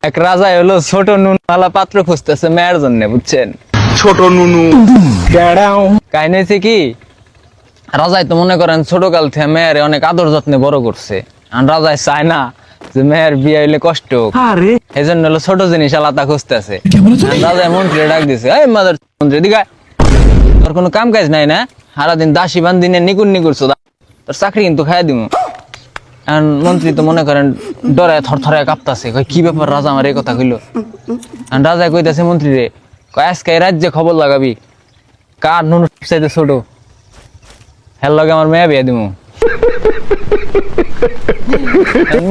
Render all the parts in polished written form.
এক রাজা হলো ছোট নুনওয়ালা পাত্র খুঁজতেছে মেয়ের জন্য, বুঝছেন? ছোট নুনু কাহিনী হয়েছে কি, রাজাই তো মনে করেন ছোট কাল থেকে মেয়ের অনেক আদর যত্নে বড় করছে। আর রাজাই চায় না যে মেয়ের বিয়ে হইলে কষ্ট হোক, এই জন্য হলো ছোট জিনিস আলাদা খুঁজতেছে। রাজাই মন্ত্রী ডাক দিছে, এই মাদার মন্ত্রী দিঘা, তোর কোনো কাম কাজ নাই না? সারাদিন দাসী বান্দিনে নিকুন নিকুরছো, তোর চাকরি কিন্তু খাইয়া দিমু। এখন মন্ত্রী তো মনে করেন ডরে থরথরে কাঁপতাছে, কয় কি ব্যাপার রাজা আমার এই কথা কইলো? রাজা কইতাছে মন্ত্রী রে, কয় আজকে এই রাজ্যে খবর লাগাবি কার নুন চাইতে ছোট, হের লগে আমার মেয়ে বিয়ে দিমু।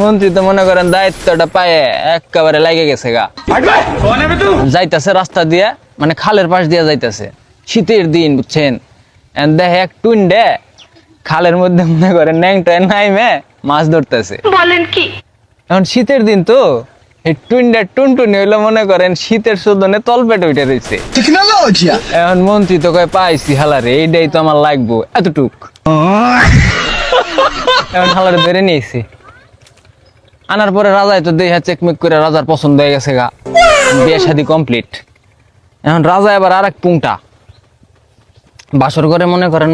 মন্ত্রী তো মনে করেন দায়িত্বটা পায়ে একেবারে লাগে গেছে গা। যাইতাছে রাস্তা দিয়ে, মানে খালের পাশ দিয়ে যাইতাছে, শীতের দিন, বুঝছেন? দেখে এক টুন্ডে খালের মধ্যে মনে করেন ন্যাংটা নাইমে মাছ ধরতেছে। বলেন কি? এখন শীতের দিন তো এই টুন্ডা টুনটুনি হইলো মনে করেন শীতের শোধনে তলপেটে উঠে রয়েছে। এখন মন্ত্রী তো কয় পাইছি হালারে, এইটাই তো আমার লাগবো এতটুক। এখন হালারে ধরে নিয়েছি, আনার পরে রাজাই তো দেহা চেকমেক করে রাজার পছন্দ হয়ে গেছে গা, বিয়ে শাদী কমপ্লিট। এখন রাজা এবার আর এক পুংটা বাসর ঘরে মনে করেন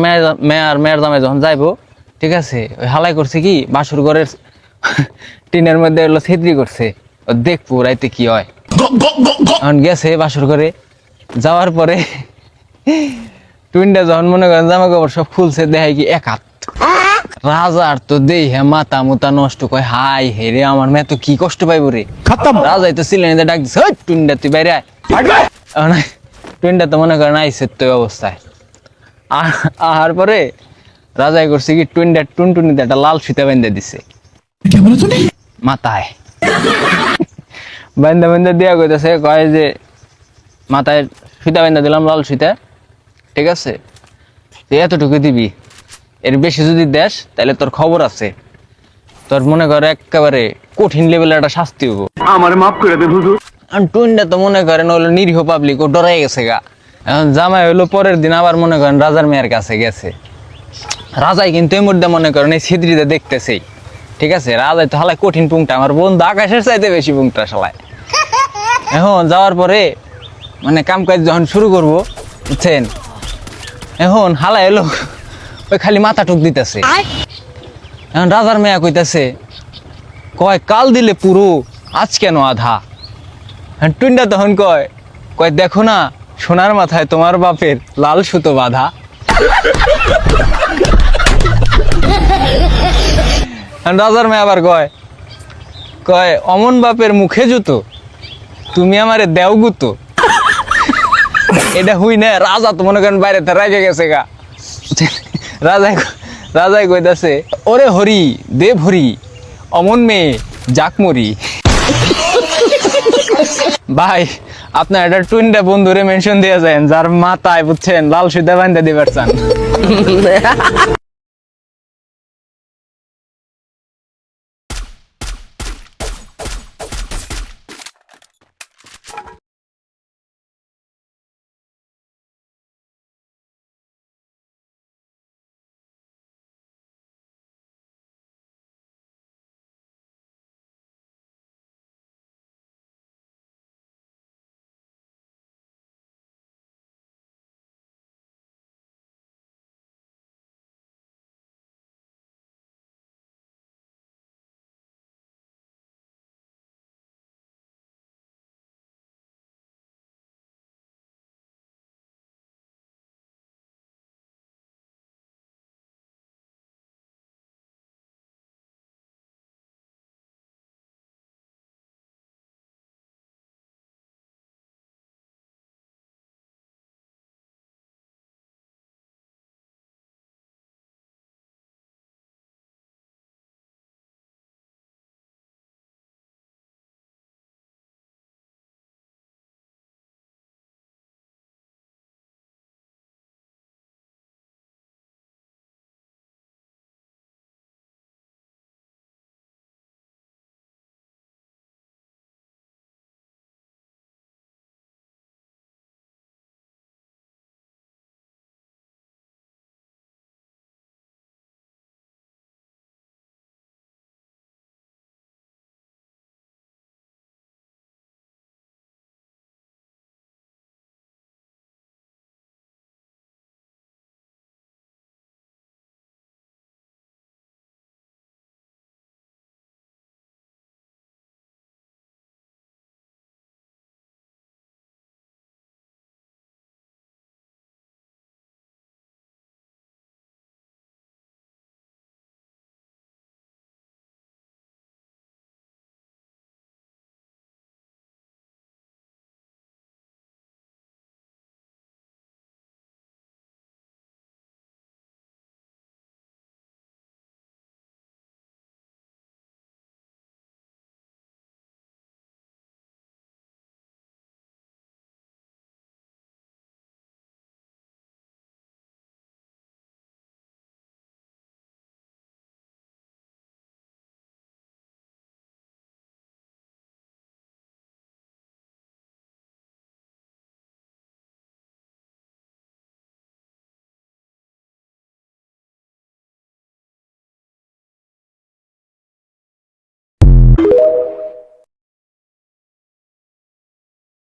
মেয়ের জামাই যখন যাইবো, ঠিক আছে, ওই হালাই করছে কি বাসর ঘরের টিনের মধ্যে এগুলো ছেত্রি করছে, ও দেখবো রাইতে কি হয়। এখন গেছে বাসর ঘরে, যাওয়ার পরে টুইনটা যখন মনে করেন জামা কাপড় সব খুলছে, দেখায় কি এক হাত। রাজার তো দেহে মাথা মুতা নষ্ট, কয় হাই হেরে আমার মেয়ে তো কি কষ্ট পাইবো রে। রাজাই তো সিলেনিতে ডাক দিছে, ওই টুইনটা তুই বাইরে আয়। টুইনটা তো মনে করেন আইসে তো অবস্থায়। আর পরে রাজাই করছে কি টুনটুনিতে একটা লাল ফিতা বেঁধে দিছে মাথায়। বেঁধে দিয়া কইতেছে, কয় যে মাথায় ফিতা বেঁধে দিলাম লাল ফিতা, ঠিক আছে, এতটুকু দিবি, এর বেশি যদি দেশ তাহলে তোর খবর আছে, তোর মনে করে একেবারে কঠিন লেভেলের একটা শাস্তি হবো। আমার মাফ করে দে হুজুর। আর টুনটা তো মনে করেন হলো নিরীহ পাবলিক, ও ডরাই গেছে গা। এখন জামাই হলো পরের দিন আবার মনে করেন রাজার মেয়ের কাছে গেছে। রাজাই কিন্তু এই মুহূর্তে মনে করেন এই ছিদ্রিতে দেখতেছেই, ঠিক আছে, রাজাই তো হালাই কঠিন পুংটা, আমার বন্ধু আকাশের চাইতে বেশি পুংটা শালায়। এখন যাওয়ার পরে মানে কাম কাজ যখন শুরু করবো, বুঝছেন, এখন হালাই এলো ওই খালি মাথা টুক দিতেছে। এখন রাজার মেয়া কইতাছে, কয় কাল দিলে পুরো, আজ কেন আধা? টুইনটা তখন কয় দেখো না সোনার মাথায় তোমার বাপের লাল সুতো বাঁধা। রাজার মেয়ে আবার কয় অমন বাপের মুখে জুতো, তুমি আমারে দেও গুতো। এটা হুই না, রাজা তো মনে করেন বাইরে রাজে গেছে গা। রাজাই কইতাছে, ওরে হরি দেব হরি, অমন মেয়ে যাক মরি। ভাই আপনার একটা টুইনটা বন্ধুরে মেনশন দিয়ে যায় যার মাথায়, বুঝছেন, লাল সুতা বাঁধা দিবার চান।